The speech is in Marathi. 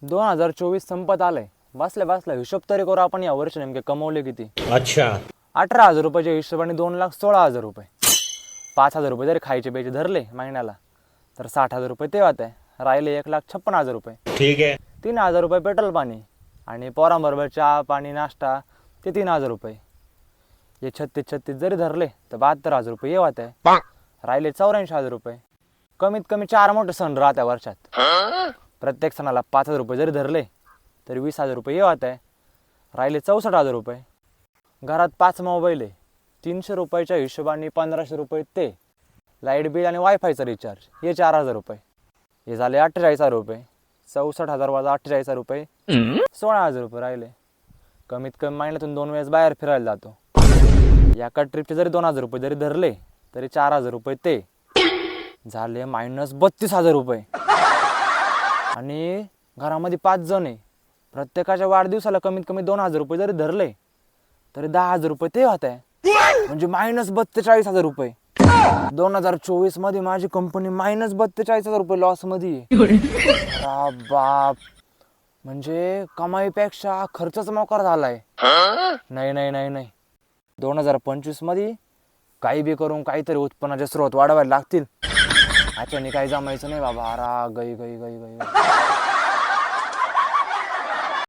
2024 संपत आलंय. बसल्या बसल्या हिशोब तरी करू आपण या वर्षी नेमके कमवले किती. अच्छा. 18,000 रुपयाच्या हिशोबाने 2,16,000 रुपये. 5,000 रुपये जरी खायचे प्यायचे धरले महिन्याला तर 60,000 रुपये ते होत आहे. राहिले 1,56,000 रुपये. ठीक आहे. 3,000 रुपये पेट्रोल पाणी आणि पोरांबरोबर चहा पाणी नाश्ता ते 3,000 रुपये. हे 36 जरी धरले तर 72,000 रुपये हे होत आहे. राहिले 84,000 रुपये. कमीत कमी 4 मोठे सण राहत्या वर्षात. प्रत्येक सणाला 5,000 रुपये जरी धरले तरी 20,000 रुपये हे होत आहे. राहिले 64,000 रुपये. घरात 5 मोबाईल आहे. 300 रुपयाच्या हिशोबाने 1,500 रुपये ते. लाईट बिल आणि वायफायचा रिचार्ज हे 4,000 रुपये. हे झाले 48,000 रुपये. 64,000 वजा 48,000 रुपये 16,000 रुपये राहिले. कमीत कमी महिन्यातून 2 वेळेस बाहेर फिरायला जातो. एका ट्रिपचे जरी 2,000 रुपये जरी धरले तरी 4,000 रुपये ते झाले -32,000 रुपये. आणि घरामध्ये 5 जण आहे. प्रत्येकाच्या वाढदिवसाला कमीत कमी 2,000 रुपये जरी धरले तरी 10,000 रुपये ते होत आहे. म्हणजे -42,000 रुपये. 2024 मध्ये माझी कंपनी -42,000 रुपये लॉस मध्ये आहे. बाप, म्हणजे कमाईपेक्षा खर्चच मोकार झालाय. नाही नाही नाही नाही 2025 मध्ये काही बी करून काहीतरी उत्पन्नाचे स्रोत वाढवायला लागतील. याच्याने काही जमायचं नाही बाबा. गई गई गई गई.